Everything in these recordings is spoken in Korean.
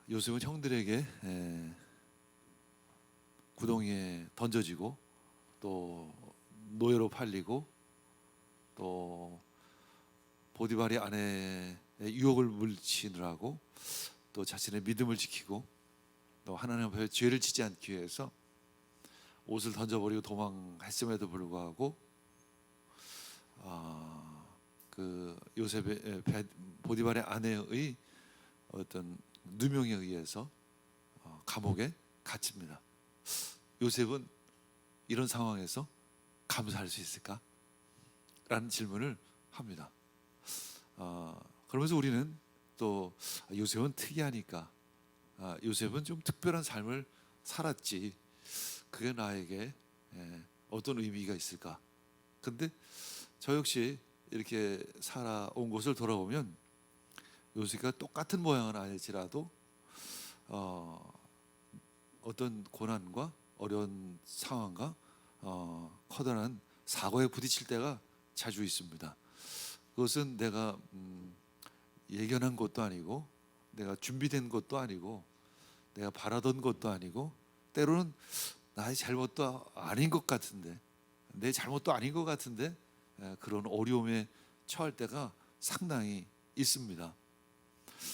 요셉은 형들에게 구덩이에 던져지고 또 노예로 팔리고 또 보디발의 아내의 유혹을 물리치느라고 또 자신의 믿음을 지키고 또 하나님 앞에 죄를 짓지 않기 위해서 옷을 던져버리고 도망했음에도 불구하고 그 요셉의 보디발의 아내의 어떤 누명에 의해서 감옥에 갇힙니다. 요셉은 이런 상황에서 감사할 수 있을까? 라는 질문을 합니다. 그러면서 우리는 또 요셉은 특이하니까 요셉은 좀 특별한 삶을 살았지, 그게 나에게 어떤 의미가 있을까? 근데 저 역시 이렇게 살아온 것을 돌아보면 요셉과 똑같은 모양은 아닐지라도 어떤 고난과 어려운 상황과 커다란 사고에 부딪힐 때가 자주 있습니다. 그것은 내가 예견한 것도 아니고 내가 준비된 것도 아니고 내가 바라던 것도 아니고 때로는 나의 잘못도 아닌 것 같은데, 내 잘못도 아닌 것 같은데 그런 어려움에 처할 때가 상당히 있습니다.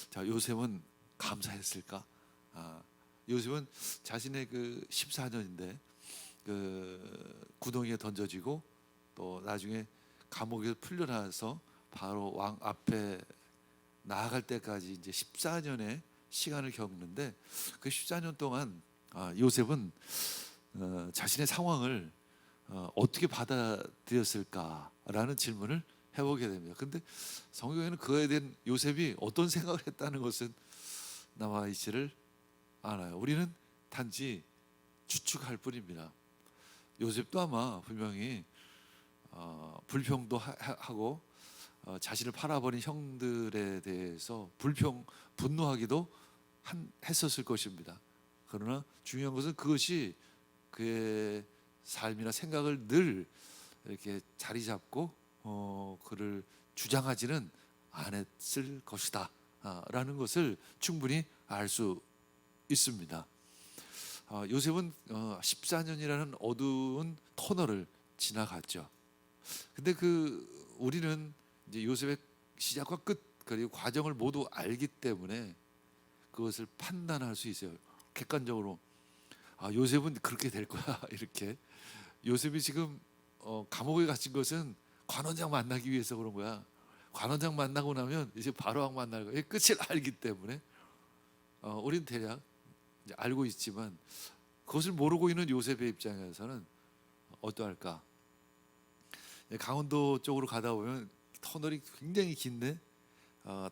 자, 요셉은 감사했을까? 요셉은 자신의 그 14년인데 그 구덩이에 던져지고 또 나중에 감옥에서 풀려나서 바로 왕 앞에 나아갈 때까지 이제 14년의 시간을 겪는데, 그 14년 동안 요셉은 자신의 상황을 어떻게 받아들였을까라는 질문을 해보게 됩니다. 근데 성경에는 그에 대한 요셉이 어떤 생각을 했다는 것은 나와 있지를 않아요. 우리는 단지 추측할 뿐입니다. 요셉도 아마 분명히 불평도 하고 자신을 팔아버린 형들에 대해서 분노하기도 했었을 것입니다. 그러나 중요한 것은 그것이 그의 삶이나 생각을 늘 이렇게 자리 잡고 그를 주장하지는 않았을 것이다 라는 것을 충분히 알 수 있습니다. 요셉은 14년이라는 어두운 터널을 지나갔죠. 근데 우리는 이제 요셉의 시작과 끝 그리고 과정을 모두 알기 때문에 그것을 판단할 수 있어요. 객관적으로 요셉은 그렇게 될 거야 이렇게. 요셉이 지금 감옥에 갇힌 것은 관원장 만나기 위해서 그런 거야. 관원장 만나고 나면 이제 바로왕 만날 거야. 끝을 알기 때문에 우리는 대략 이제 알고 있지만 그것을 모르고 있는 요셉의 입장에서는 어떠할까? 강원도 쪽으로 가다 보면 터널이 굉장히 긴데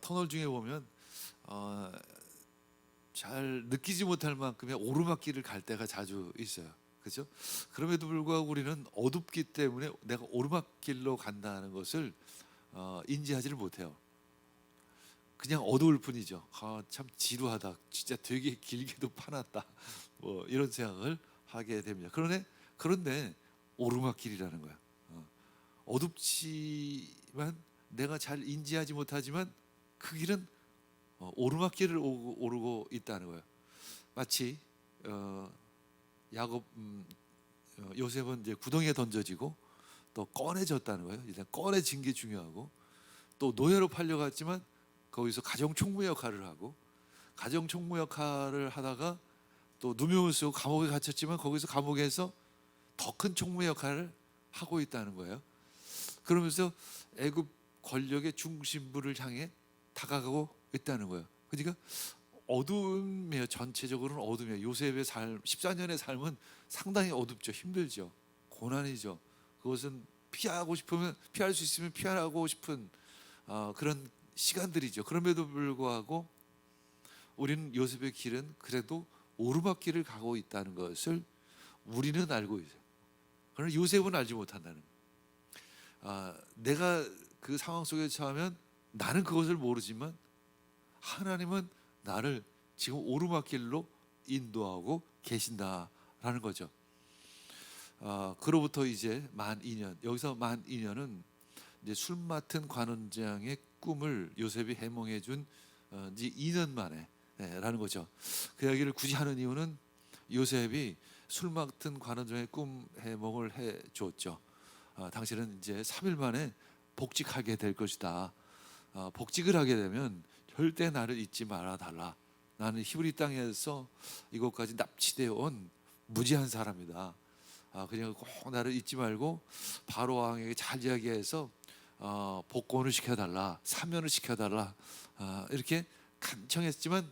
터널 중에 보면 잘 느끼지 못할 만큼의 오르막길을 갈 때가 자주 있어요. 그렇죠? 그럼에도 불구하고 우리는 어둡기 때문에 내가 오르막길로 간다는 것을 인지하지를 못해요. 그냥 어두울 뿐이죠. 참 지루하다. 진짜 되게 길게도 파놨다. 뭐 이런 생각을 하게 됩니다. 그런데 오르막길이라는 거야. 어둡지만 내가 잘 인지하지 못하지만 그 길은 오르막길을 오르고 있다는 거예요. 마치 야곱 요셉은 이제 구덩이에 던져지고 또 꺼내졌다는 거예요. 일단 꺼내진 게 중요하고 또 노예로 팔려갔지만 거기서 가정 총무 역할을 하고 가정 총무 역할을 하다가 또 누명을 쓰고 감옥에 갇혔지만 거기서 감옥에서 더 큰 총무 역할을 하고 있다는 거예요. 그러면서 애굽 권력의 중심부를 향해 다가가고 있다는 거예요. 그러니까 어둠이에요. 전체적으로는 어둠이에요. 요셉의 삶, 14년의 삶은 상당히 어둡죠. 힘들죠. 고난이죠. 그것은 피하고 싶으면 피할 수 있으면 피하고 싶은 그런 시간들이죠. 그럼에도 불구하고 우리는 요셉의 길은 그래도 오르막길을 가고 있다는 것을 우리는 알고 있어요. 그러나 요셉은 알지 못한다는 거예요. 내가 그 상황 속에 처하면 나는 그것을 모르지만 하나님은 나를 지금 오르막길로 인도하고 계신다라는 거죠. 그로부터 이제 만 2년, 여기서 만 2년은 이제 술 맡은 관원장의 꿈을 요셉이 해몽해 준 지 2년 만에 라는 거죠. 그 이야기를 굳이 하는 이유는 요셉이 술 맡은 관원장의 꿈 해몽을 해 줬죠. 당신은 이제 3일 만에 복직하게 될 것이다. 복직을 하게 되면 절대 나를 잊지 말아 달라. 나는 히브리 땅에서 이곳까지 납치되어 온 무지한 사람이다. 그냥 꼭 나를 잊지 말고 바로 왕에게 잘 이야기해서 복권을 시켜달라, 사면을 시켜달라, 이렇게 간청했지만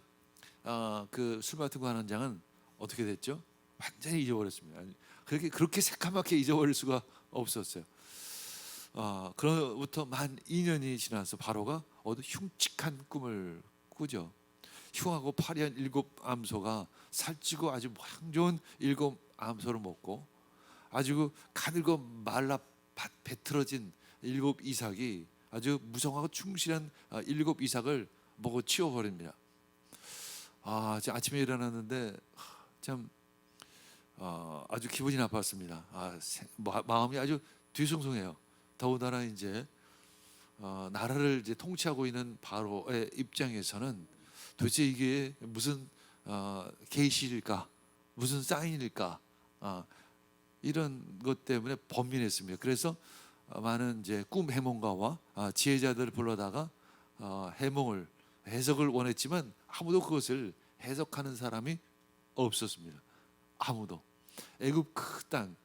그 술 맡은 관원장은 어떻게 됐죠? 완전히 잊어버렸습니다. 그렇게 새까맣게 잊어버릴 수가 없었어요. 그로부터 만 2년이 지나서 바로가 흉측한 꿈을 꾸죠. 흉하고 파리한 7 암소가 살찌고 아주 모양 좋은 7 암소를 먹고 아주 가늘고 말라 배틀어진 7 이삭이 아주 무성하고 충실한 7 이삭을 먹어 치워버립니다. 아침에 일어났는데 참 아주 기분이 나빴습니다. 마음이 아주 뒤숭숭해요. 더군다나 이제 나라를 이제 통치하고 있는 바로의 입장에서는 도대체 이게 무슨 계시일까, 무슨 사인일까, 이런 것 때문에 번민했습니다. 그래서 많은 이제 꿈 해몽가와 지혜자들을 불러다가 해석을 원했지만 아무도 그것을 해석하는 사람이 없었습니다. 아무도. 애굽 그 땅,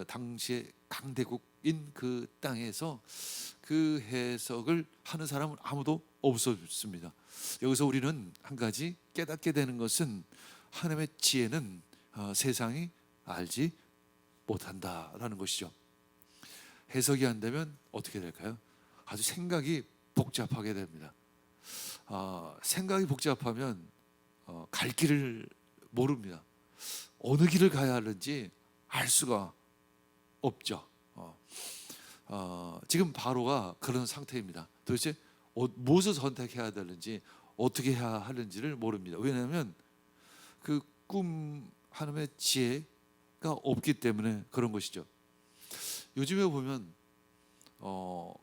당시의 강대국인 그 땅에서 그 해석을 하는 사람은 아무도 없었습니다. 여기서 우리는 한 가지 깨닫게 되는 것은 하나님의 지혜는 세상이 알지 못한다라는 것이죠. 해석이 안 되면 어떻게 될까요? 아주 생각이 복잡하게 됩니다. 생각이 복잡하면 갈 길을 모릅니다. 어느 길을 가야 하는지 알 수가 없죠. 지금 바로가 그런 상태입니다. 도대체 무엇을 선택해야 되는지 어떻게 해야 하는지를 모릅니다. 왜냐하면 그 꿈 하나님의 지혜가 없기 때문에 그런 것이죠. 요즘에 보면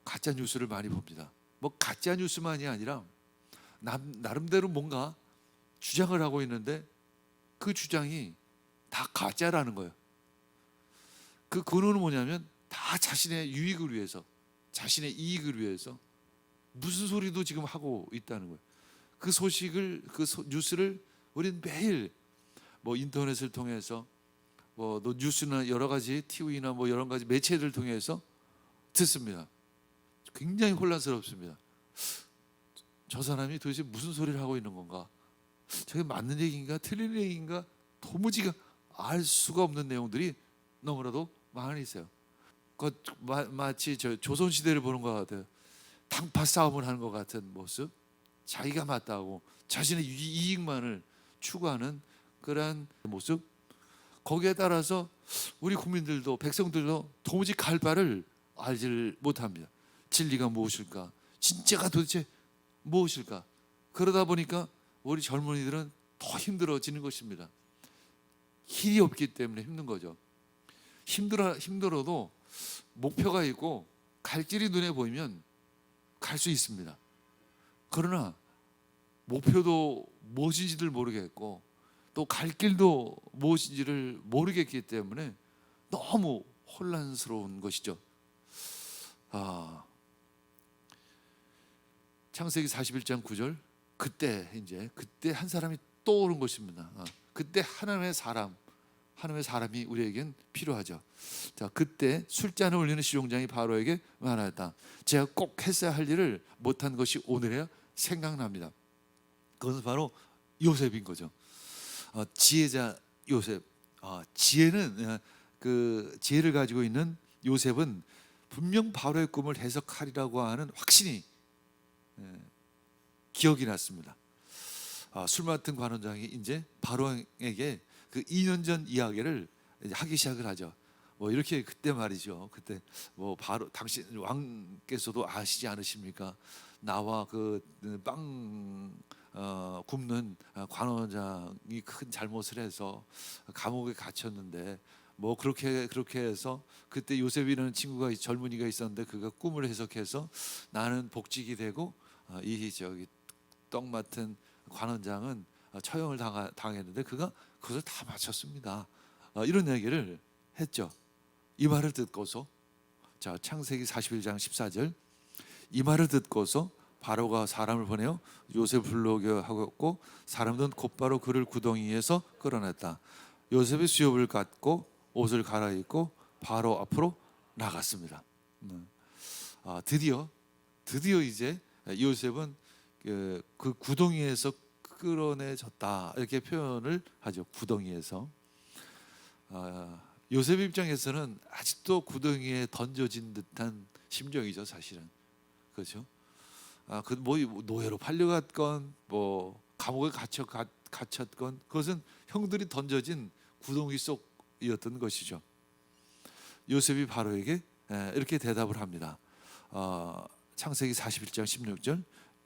가짜 뉴스를 많이 봅니다. 뭐 가짜 뉴스만이 아니라 나름대로 뭔가 주장을 하고 있는데 그 주장이 다 가짜라는 거예요. 그 근원은 뭐냐면 다 자신의 유익을 위해서, 자신의 이익을 위해서 무슨 소리도 지금 하고 있다는 거예요. 그 소식을, 뉴스를 우리는 매일 뭐 인터넷을 통해서 뭐 뉴스나 여러 가지 TV나 뭐 여러 가지 매체를 통해서 듣습니다. 굉장히 혼란스럽습니다. 저 사람이 도대체 무슨 소리를 하고 있는 건가? 저게 맞는 얘기인가 틀린 얘기인가 도무지 알 수가 없는 내용들이 너무나도 많이 있어요. 마치 조선시대를 보는 것 같아요. 당파 싸움을 하는 것 같은 모습, 자기가 맞다고 자신의 이익만을 추구하는 그러한 모습, 거기에 따라서 우리 국민들도 백성들도 도무지 갈 바를 알지를 못합니다. 진리가 무엇일까? 진짜가 도대체 무엇일까? 그러다 보니까 우리 젊은이들은 더 힘들어지는 것입니다. 길이 없기 때문에 힘든 거죠. 힘들어도 목표가 있고 갈 길이 눈에 보이면 갈 수 있습니다. 그러나 목표도 무엇인지를 모르겠고 또 갈 길도 무엇인지를 모르겠기 때문에 너무 혼란스러운 것이죠. 창세기 41장 9절, 그때 한 사람이 떠오른 것입니다. 그때 하나님의 사람이 우리에겐 필요하죠. 자, 그때 술잔을 올리는 시종장이 바로에게 말하였다. 제가 꼭 했어야 할 일을 못한 것이 오늘에야 생각납니다. 그것은 바로 요셉인 거죠. 지혜자 요셉. 지혜는 그 지혜를 가지고 있는 요셉은 분명 바로의 꿈을 해석하리라고 하는 확신이 기억이 났습니다. 술 맡은 관원장이 이제 바로에게 그 2년 전 이야기를 하기 시작을 하죠. 뭐 이렇게 그때 말이죠. 그때 뭐 바로 당신 왕께서도 아시지 않으십니까? 나와 그 빵 굽는 관원장이 큰 잘못을 해서 감옥에 gat혔는데 뭐 그렇게 해서 그때 요셉이라는 친구가 젊은이가 있었는데 그가 꿈을 해석해서 나는 복직이 되고 이 떡 맡은 관원장은 처형을 당했는데 그가 그것을 다 마쳤습니다. 이런 얘기를 했죠. 이 말을 듣고서 자 창세기 41장 14절 이 말을 듣고서 바로가 사람을 보내어 요셉을 불러오게 하고 사람들은 곧바로 그를 구덩이에서 끌어냈다. 요셉이 수염을 갖고 옷을 갈아입고 바로 앞으로 나갔습니다. 드디어 이제 요셉은 그 구덩이에서 끌어내졌다 이렇게 표현을 하죠. 구덩이에서. 요셉 입장에서는 아직도 구덩이에 던져진 듯한 심정이죠, 사실은. 그렇죠? 뭐 노예로 팔려갔건 뭐 감옥에 갇혔건 그것은 형들이 던져진 구덩이 속이었던 것이죠. 요셉이 바로에게 이렇게 대답을 합니다. 창세기 41장 16절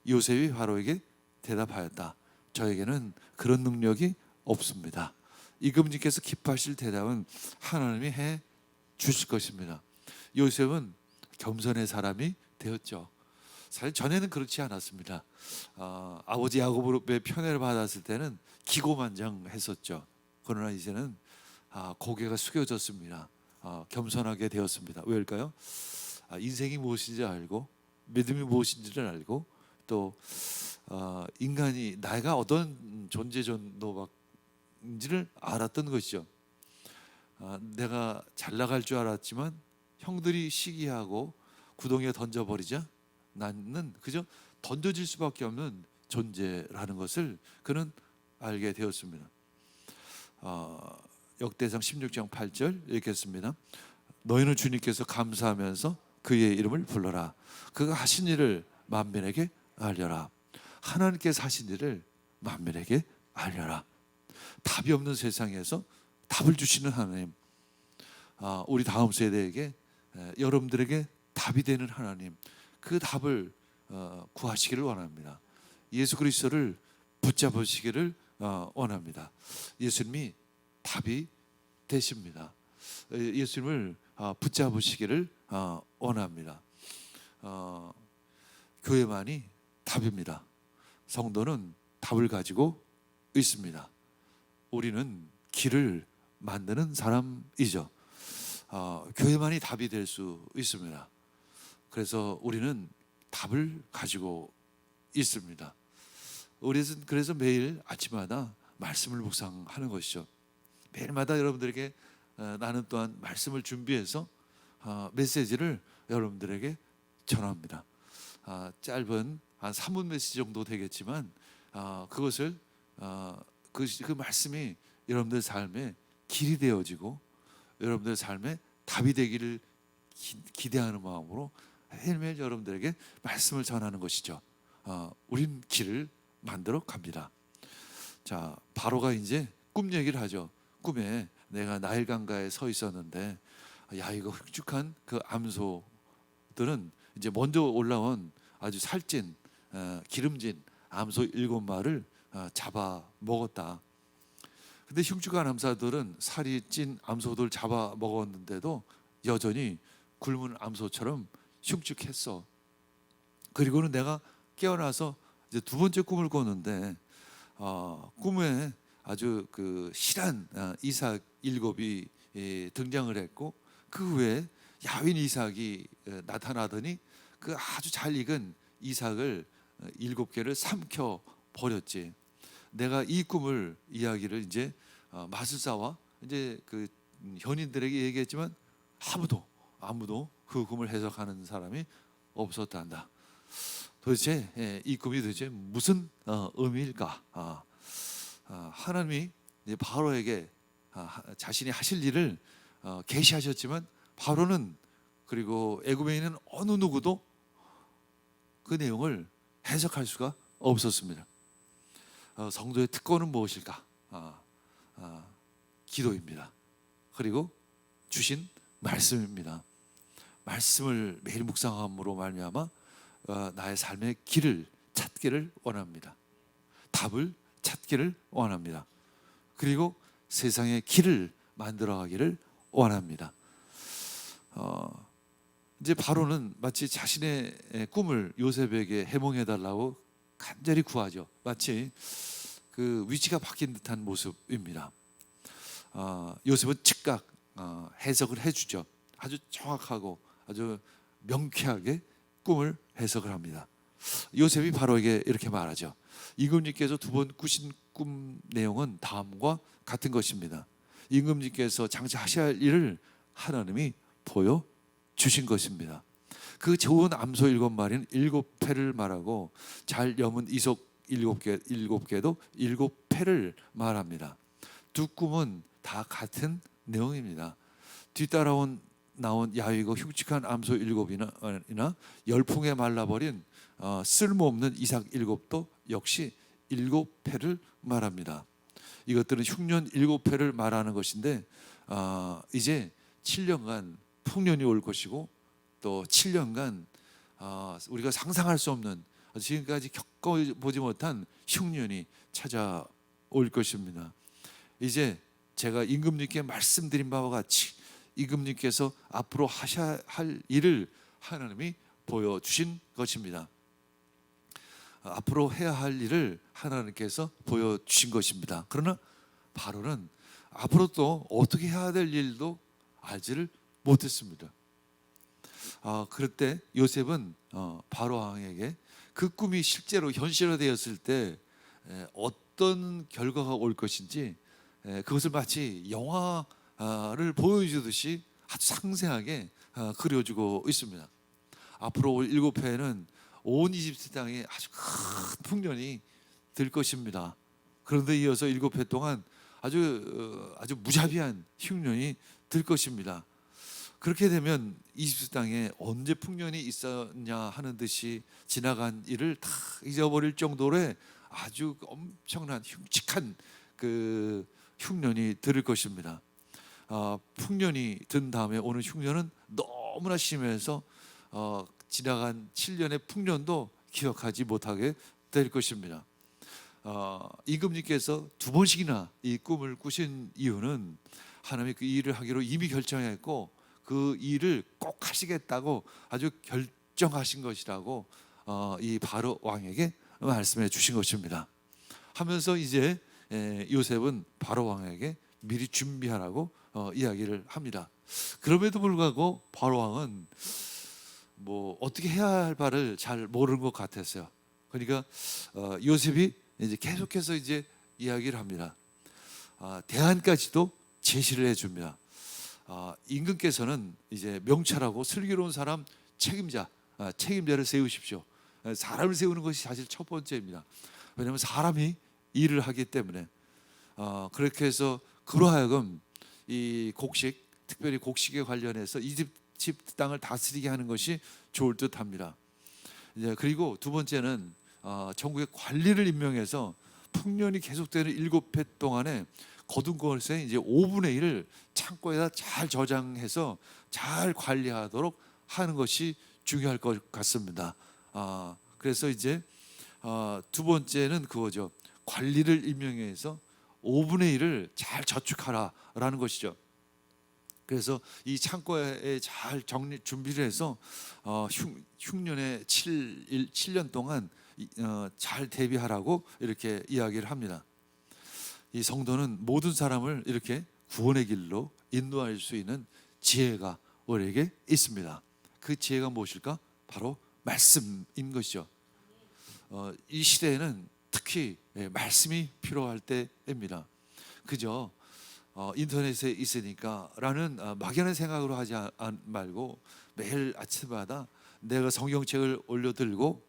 요셉이 바로에게 대답하였다. 저에게는 그런 능력이 없습니다. 이금님께서 기뻐하실 대답은 하나님이 해 주실 것입니다. 요셉은 겸손의 사람이 되었죠. 사실 전에는 그렇지 않았습니다. 아버지 야곱의 편애를 받았을 때는 기고만장했었죠. 그러나 이제는 고개가 숙여졌습니다. 겸손하게 되었습니다. 왜일까요? 인생이 무엇인지 알고 믿음이 무엇인지를 알고 또 인간이 내가 어떤 존재 정도인지를 알았던 것이죠. 내가 잘 나갈 줄 알았지만 형들이 시기하고 구덩이에 던져버리자 나는 그저 던져질 수밖에 없는 존재라는 것을 그는 알게 되었습니다. 역대상 16장 8절 읽겠습니다. 너희는 주님께서 감사하면서 그의 이름을 불러라. 그가 하신 일을 만민에게 알려라. 하나님께서 하신 일을 만민에게 알려라. 답이 없는 세상에서 답을 주시는 하나님, 우리 다음 세대에게 여러분들에게 답이 되는 하나님, 그 답을 구하시기를 원합니다. 예수 그리스도를 붙잡으시기를 원합니다. 예수님이 답이 되십니다. 예수님을 붙잡으시기를 원합니다. 교회만이 답입니다. 성도는 답을 가지고 있습니다. 우리는 길을 만드는 사람이죠. 교회만이 답이 될 수 있습니다. 그래서 우리는 답을 가지고 있습니다. 우리는 그래서 매일 아침마다 말씀을 묵상하는 것이죠. 매일마다 여러분들에게 나는 또한 말씀을 준비해서 메시지를 여러분들에게 전합니다. 짧은 한 3분 메시지 정도 되겠지만 그것을 그 말씀이 여러분들 삶에 길이 되어지고 여러분들 삶에 답이 되기를 기대하는 마음으로 매일매일 여러분들에게 말씀을 전하는 것이죠. 우린 길을 만들어 갑니다. 자, 바로가 이제 꿈 얘기를 하죠. 꿈에 내가 나일 강가에 서 있었는데 야, 이거 흑죽한 그 암소들은 이제 먼저 올라온 아주 살찐 기름진 암소 7마리를 잡아 먹었다. 근데 흉측한 암사들은 살이 찐 암소들 잡아 먹었는데도 여전히 굶은 암소처럼 흉측했어. 그리고는 내가 깨어나서 이제 두 번째 꿈을 꿨는데 꿈에 아주 그 실한 이삭 7이 등장을 했고 그 후에 야윈 이삭이 나타나더니 그 아주 잘 익은 이삭을 7개를 삼켜 버렸지. 내가 이 꿈을 이야기를 이제 마술사와 이제 그 현인들에게 얘기했지만 아무도 그 꿈을 해석하는 사람이 없었단다. 도대체 이 꿈이 도대체 무슨 의미일까? 하나님이 바로에게 자신이 하실 일을 계시하셨지만 바로는 그리고 애굽에 있는 어느 누구도 그 내용을 해석할 수가 없었습니다. 성도의 특권은 무엇일까? 기도입니다. 그리고 주신 말씀입니다. 말씀을 매일 묵상함으로 말미암아 나의 삶의 길을 찾기를 원합니다. 답을 찾기를 원합니다. 그리고 세상의 길을 만들어가기를 원합니다. 이제 바로는 마치 자신의 꿈을 요셉에게 해몽해달라고 간절히 구하죠. 마치 그 위치가 바뀐 듯한 모습입니다. 요셉은 즉각 해석을 해주죠. 아주 정확하고 아주 명쾌하게 꿈을 해석을 합니다. 요셉이 바로에게 이렇게 말하죠. 임금님께서 두 번 꾸신 꿈 내용은 다음과 같은 것입니다. 임금님께서 장차 할 일을 하나님이 보여주신 것입니다. 그 좋은 암소 7마리는 7패를 말하고 잘 여문 이석 7개도 7패를 말합니다. 두 꿈은 다 같은 내용입니다. 뒤따라온 나온 야위고 흉측한 암소 7이나 열풍에 말라버린 쓸모없는 이삭 7도 역시 7패를 말합니다. 이것들은 흉년 7패를 말하는 것인데 이제 7년간 풍년이 올 것이고 또 7년간 우리가 상상할 수 없는 지금까지 겪어보지 못한 흉년이 찾아올 것입니다. 이제 제가 임금님께 말씀드린 바와 같이 임금님께서 앞으로 하셔야 할 일을 하나님이 보여주신 것입니다. 앞으로 해야 할 일을 하나님께서 보여주신 것입니다. 그러나 바로는 앞으로 또 어떻게 해야 될 일도 알지를 못했습니다. 그럴 때 요셉은 바로 왕에게 그 꿈이 실제로 현실화되었을 때 어떤 결과가 올 것인지 그것을 마치 영화를 보여주듯이 아주 상세하게 그려주고 있습니다. 앞으로 올 7회는 온 이집트 땅에 아주 큰 풍년이 될 것입니다. 그런데 이어서 7회 동안 아주 무자비한 흉년이 될 것입니다. 그렇게 되면 이집트 땅에 언제 풍년이 있었냐 하는 듯이 지나간 일을 다 잊어버릴 정도로 아주 엄청난 흉측한 그 흉년이 들 것입니다. 풍년이 든 다음에 오는 흉년은 너무나 심해서 지나간 7년의 풍년도 기억하지 못하게 될 것입니다. 임금님께서 두 번씩이나 이 꿈을 꾸신 이유는 하나님이 그 일을 하기로 이미 결정했고 그 일을 꼭 하시겠다고 아주 결정하신 것이라고 이 바로 왕에게 말씀해 주신 것입니다. 하면서 이제 요셉은 바로 왕에게 미리 준비하라고 이야기를 합니다. 그럼에도 불구하고 바로 왕은 뭐 어떻게 해야 할 바를 잘 모르는 것 같았어요. 그러니까 요셉이 이제 계속해서 이제 이야기를 합니다. 대안까지도 제시를 해줍니다. 임금께서는 이제 명찰하고 슬기로운 사람 책임자를 세우십시오. 사람을 세우는 것이 사실 첫 번째입니다. 왜냐하면 사람이 일을 하기 때문에 그렇게 해서 그러하여금 이 곡식, 특별히 곡식에 관련해서 이집트 땅을 다스리게 하는 것이 좋을 듯합니다. 이제 그리고 두 번째는 전국의 관리를 임명해서 풍년이 계속되는 7해 동안에 거둔 것에 이제 5분의 1을 창고에다 잘 저장해서 잘 관리하도록 하는 것이 중요할 것 같습니다. 그래서 이제 두 번째는 그거죠. 관리를 임명해서 5분의 1을 잘 저축하라라는 것이죠. 그래서 이 창고에 잘 준비를 해서 흉년의 7년 동안 잘 대비하라고 이렇게 이야기를 합니다. 이 성도는 모든 사람을 이렇게 구원의 길로 인도할 수 있는 지혜가 우리에게 있습니다. 그 지혜가 무엇일까? 바로 말씀인 것이죠. 이 시대에는 특히 말씀이 필요할 때입니다. 그저 인터넷에 있으니까 라는 막연한 생각으로 하지 말고 매일 아침마다 내가 성경책을 올려들고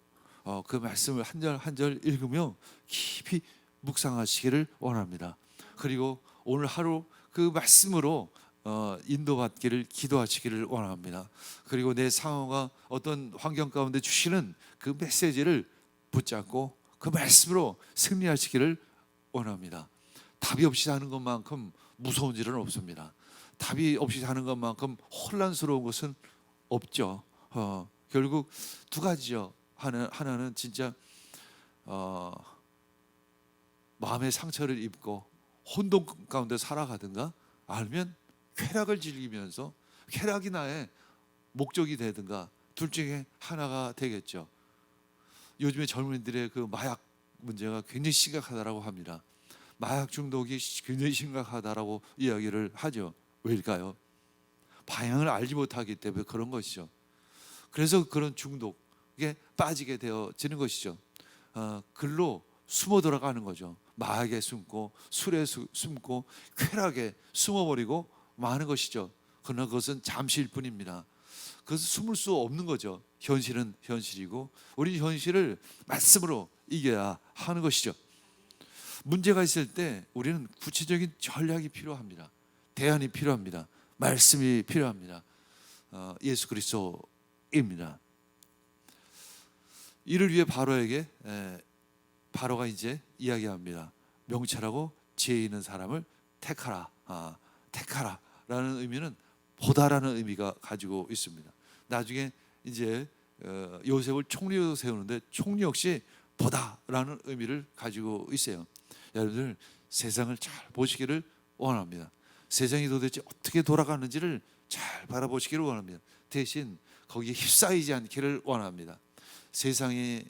그 말씀을 한 절 한 절 읽으며 깊이 묵상하시기를 원합니다. 그리고 오늘 하루 그 말씀으로 인도받기를 기도하시기를 원합니다. 그리고 내 상황과 어떤 환경 가운데 주시는 그 메시지를 붙잡고 그 말씀으로 승리하시기를 원합니다. 답이 없이 사는 것만큼 무서운 일은 없습니다. 답이 없이 사는 것만큼 혼란스러운 것은 없죠. 결국 두 가지죠. 하나는 진짜 마음의 상처를 입고 혼돈 가운데 살아가든가, 아니면 쾌락을 즐기면서 쾌락이 나의 목적이 되든가, 둘 중에 하나가 되겠죠. 요즘에 젊은이들의 그 마약 문제가 굉장히 심각하다라고 합니다. 마약 중독이 굉장히 심각하다라고 이야기를 하죠. 왜일까요? 방향을 알지 못하기 때문에 그런 것이죠. 그래서 그런 중독에 빠지게 되어지는 것이죠. 글로 숨어 들어가는 거죠. 마약에 숨고 술에 숨고 쾌락에 숨어버리고 마는 것이죠. 그러나 그것은 잠시일 뿐입니다. 그것은 숨을 수 없는 거죠. 현실은 현실이고 우리 현실을 말씀으로 이겨야 하는 것이죠. 문제가 있을 때 우리는 구체적인 전략이 필요합니다. 대안이 필요합니다. 말씀이 필요합니다. 예수 그리스도입니다. 이를 위해 바로가 이제 이야기합니다. 명철하고 지혜 있는 사람을 택하라. 택하라라는 의미는 보다라는 의미가 가지고 있습니다. 나중에 이제 요셉을 총리로 세우는데 총리 역시 보다라는 의미를 가지고 있어요. 여러분들 세상을 잘 보시기를 원합니다. 세상이 도대체 어떻게 돌아가는지를 잘 바라보시기를 원합니다. 대신 거기에 휩싸이지 않기를 원합니다. 세상에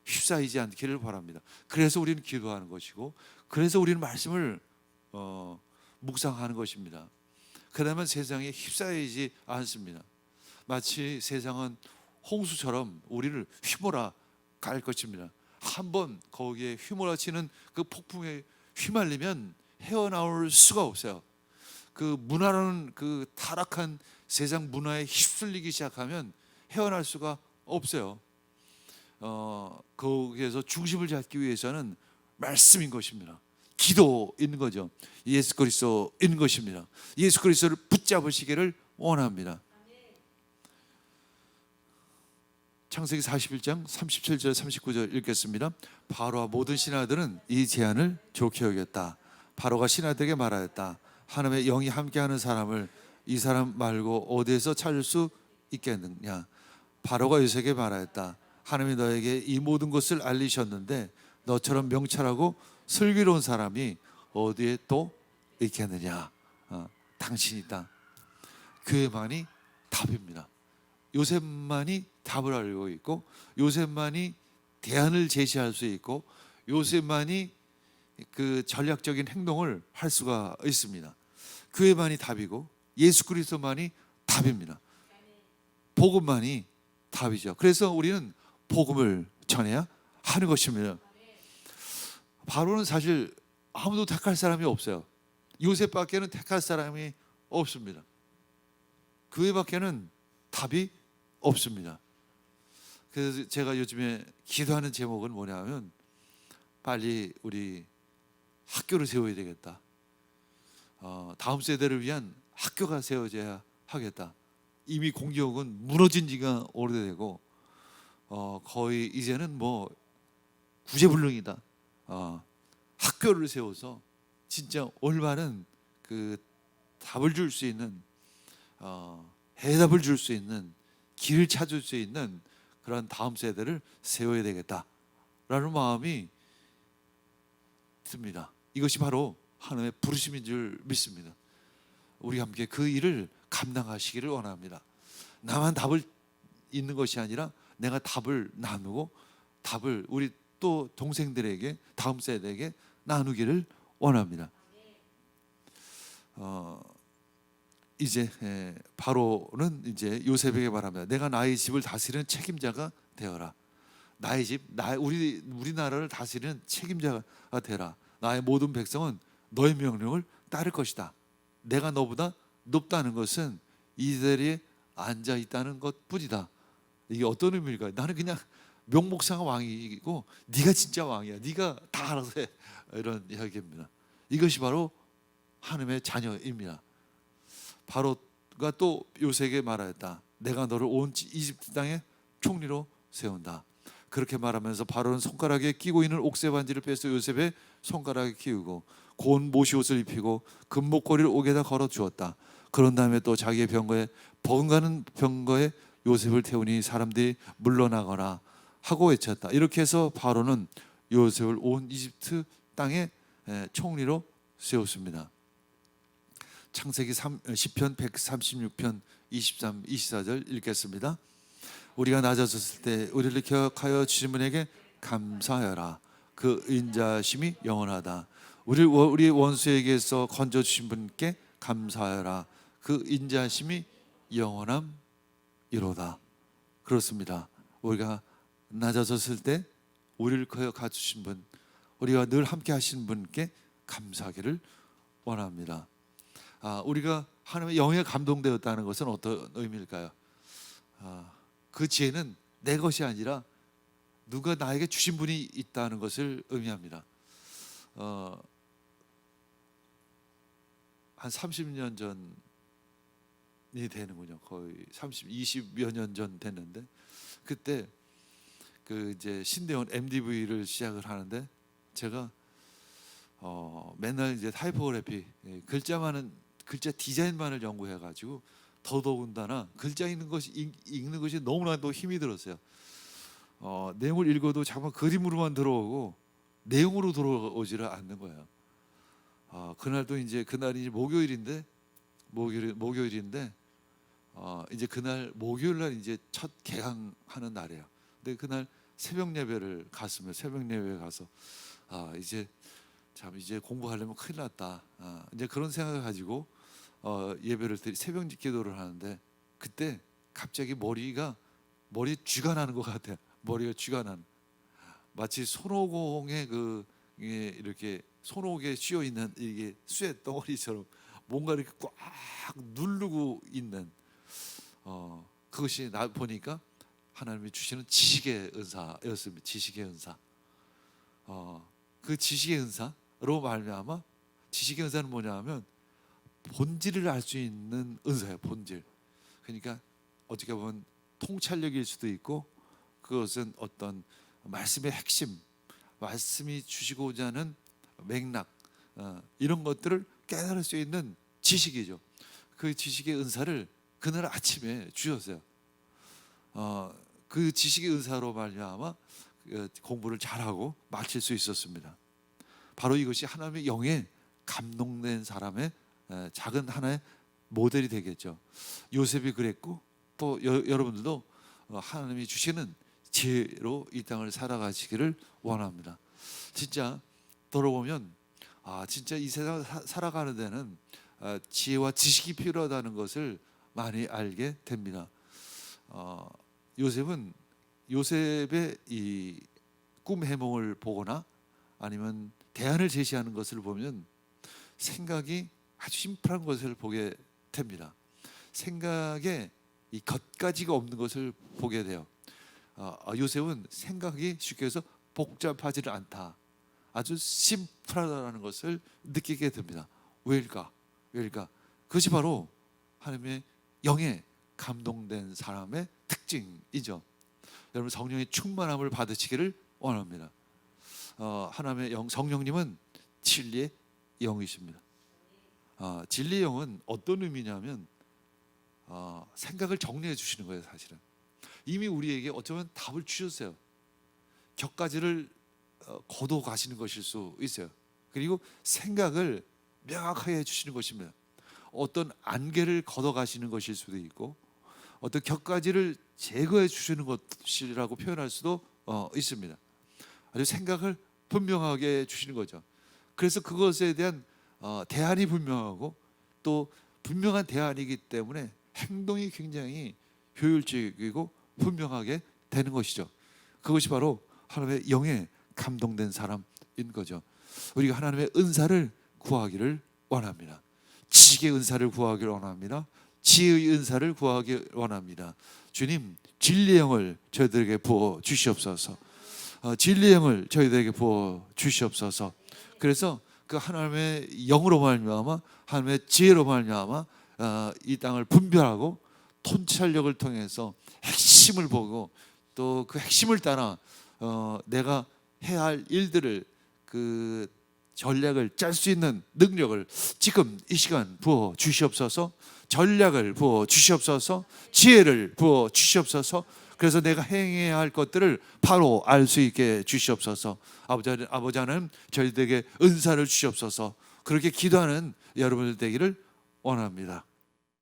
휩싸이지 않기를 바랍니다. 그래서 우리는 기도하는 것이고, 그래서 우리는 말씀을 묵상하는 것입니다. 그러면 세상에 휩싸이지 않습니다. 마치 세상은 홍수처럼 우리를 휘몰아 갈 것입니다. 한번 거기에 휘몰아치는 그 폭풍에 휘말리면 헤어나올 수가 없어요. 그 문화라는 그 타락한 세상 문화에 휩쓸리기 시작하면 헤어날 수가 없어요. 거기에서 중심을 잡기 위해서는 말씀인 것입니다. 기도인 거죠. 예수 그리스도인 것입니다. 예수 그리스도를 붙잡으시기를 원합니다. 창세기 41장 37절 39절 읽겠습니다. 바로와 모든 신하들은 이 제안을 좋게 여겼다. 바로가 신하들에게 말하였다. 하나님의 영이 함께하는 사람을 이 사람 말고 어디에서 찾을 수 있겠느냐. 바로가 요셉에게 말하였다. 하나님이 너에게 이 모든 것을 알리셨는데 너처럼 명철하고 슬기로운 사람이 어디에 또 있겠느냐. 당신이다. 그에만이 답입니다. 요셉만이 답을 알고 있고, 요셉만이 대안을 제시할 수 있고, 요셉만이 그 전략적인 행동을 할 수가 있습니다. 그에만이 답이고 예수 그리스도만이 답입니다. 복음만이 답이죠. 그래서 우리는 복음을 전해야 하는 것입니다. 바로는 사실 아무도 택할 사람이 없어요. 요셉밖에는 택할 사람이 없습니다. 그 외밖에는 답이 없습니다. 그래서 제가 요즘에 기도하는 제목은 뭐냐면, 빨리 우리 학교를 세워야 되겠다. 다음 세대를 위한 학교가 세워져야 하겠다. 이미 공교육은 무너진 지가 오래되고 거의 이제는 뭐 구제불능이다. 학교를 세워서 진짜 올바른 그 답을 줄 수 있는, 해답을 줄 수 있는, 길을 찾을 수 있는 그런 다음 세대를 세워야 되겠다라는 마음이 듭니다. 이것이 바로 하나님의 부르심인 줄 믿습니다. 우리 함께 그 일을 감당하시기를 원합니다. 나만 답을 있는 것이 아니라 내가 답을 나누고 답을 우리 또 동생들에게, 다음 세대에게 나누기를 원합니다. 이제 바로는 이제 요셉에게 말합니다. 내가 나의 집을 다스리는 책임자가 되어라. 나의 집, 우리 나라를 다스리는 책임자가 되라. 나의 모든 백성은 너의 명령을 따를 것이다. 내가 너보다 높다는 것은 이들이 앉아 있다는 것뿐이다. 이게 어떤 의미일까요? 나는 그냥 명목상 왕이고 네가 진짜 왕이야. 네가 다 알아서 해. 이런 이야기입니다. 이것이 바로 하나님의 자녀입니다. 바로가 또 요셉에게 말하였다. 내가 너를 온 이집트 땅의 총리로 세운다. 그렇게 말하면서 바로는 손가락에 끼고 있는 옥새 반지를 빼서 요셉의 손가락에 끼우고 고운 모시옷을 입히고 금목걸이를 옥에다 걸어 주었다. 그런 다음에 또 자기의 병거에 버금가는 병거에 요셉을 태우니 사람들이 물러나거라 하고 외쳤다. 이렇게 해서 바로는 요셉을 온 이집트 땅의 총리로 세웠습니다. 창세기 10편 136편 23, 24절 읽겠습니다. 우리가 낮아졌을 때 우리를 기억하여 주신 분에게 감사하여라. 그 인자심이 영원하다. 우리 원수에게서 건져 주신 분께 감사하라. 그 인자심이 영원함이로다. 그렇습니다. 우리가 낮아졌을 때 우리를 거여 갖추신 분, 우리가 늘 함께 하신 분께 감사하기를 원합니다. 우리가 하나님의 영에 감동되었다는 것은 어떤 의미일까요? 그 지혜는 내 것이 아니라 누가 나에게 주신 분이 있다는 것을 의미합니다. 한 30년 전이 되는군요. 거의 20여 년 전 됐는데, 그때 그 이제 신대원 MDV를 시작을 하는데, 제가 맨날 이제 타이포그래피 글자 디자인만을 연구해가지고 더더군다나 글자 읽는 것이 너무나도 힘이 들었어요. 내용을 읽어도 자꾸 그림으로만 들어오고 내용으로 들어오지를 않는 거예요. 그날이 이제 목요일인데 이제 그날 목요일 날 이제 첫 개강하는 날이에요. 근데 그날 새벽 예배를 갔으면 새벽 예배에 가서 이제 공부하려면 큰일 났다. 이제 그런 생각을 가지고 새벽 기도를 하는데, 그때 갑자기 머리에 쥐가 나는 것 같아요. 머리가 쥐가 나는, 마치 손오공에 이렇게 손오공에 씌어 있는 이게 쇠 덩어리처럼 뭔가 이렇게 꽉 누르고 있는 그것이 나 보니까 하나님이 주시는 지식의 은사였습니다. 지식의 은사. 그 지식의 은사로 말미암아, 지식의 은사는 뭐냐면 본질을 알 수 있는 은사예요. 본질. 그러니까 어떻게 보면 통찰력일 수도 있고, 그것은 어떤 말씀의 핵심, 말씀이 주시고자 하는 맥락, 이런 것들을 깨달을 수 있는 지식이죠. 그 지식의 은사를 그날 아침에 주셨어요. 그 지식의 은사로 말미암아 공부를 잘하고 마칠 수 있었습니다. 바로 이것이 하나님의 영에 감동된 사람의 작은 하나의 모델이 되겠죠. 요셉이 그랬고, 또 여러분들도 하나님이 주시는 지혜로 이 땅을 살아가시기를 원합니다. 진짜 돌아보면 진짜 이 세상을 살아가는 데는 지혜와 지식이 필요하다는 것을 많이 알게 됩니다. 요셉의 이 꿈 해몽을 보거나 아니면 대안을 제시하는 것을 보면 생각이 아주 심플한 것을 보게 됩니다. 생각에 이 겉가지가 없는 것을 보게 돼요. 요셉은 생각이 쉽게 해서 복잡하지는 않다, 아주 심플하다는 것을 느끼게 됩니다. 왜일까? 그것이 바로 하나님의 영에 감동된 사람의 특징이죠. 여러분, 성령의 충만함을 받으시기를 원합니다. 하나님의 영, 성령님은 진리의 영이십니다. 진리의 영은 어떤 의미냐면 생각을 정리해 주시는 거예요. 사실은 이미 우리에게 어쩌면 답을 주셨어요. 격가지를 거둬 가시는 것일 수 있어요. 그리고 생각을 명확하게 해주시는 것입니다. 어떤 안개를 걷어 가시는 것일 수도 있고, 어떤 격가지를 제거해 주시는 것이라고 표현할 수도 있습니다. 아주 생각을 분명하게 주시는 거죠. 그래서 그것에 대한 대안이 분명하고, 또 분명한 대안이기 때문에 행동이 굉장히 효율적이고 분명하게 되는 것이죠. 그것이 바로 하나님의 영에 감동된 사람인 거죠. 우리가 하나님의 은사를 구하기를 원합니다. 지식의 은사를 구하기를 원합니다. 지혜의 은사를 구하기를 원합니다. 주님, 진리의 영을 저희들에게 부어 주시옵소서. 진리의 영을 저희들에게 부어 주시옵소서. 그래서 그 하나님의 영으로 말미암아, 하나님의 지혜로 말미암아 이 땅을 분별하고 통찰력을 통해서 핵심을 보고, 또 그 핵심을 따라 내가 해야 할 일들을, 그 전략을 짤 수 있는 능력을 지금 이 시간 부어 주시옵소서. 전략을 부어 주시옵소서. 지혜를 부어 주시옵소서. 그래서 내가 행해야 할 것들을 바로 알 수 있게 주시옵소서. 아버지 하나님, 저희들에게 은사를 주시옵소서. 그렇게 기도하는 여러분들 되기를 원합니다.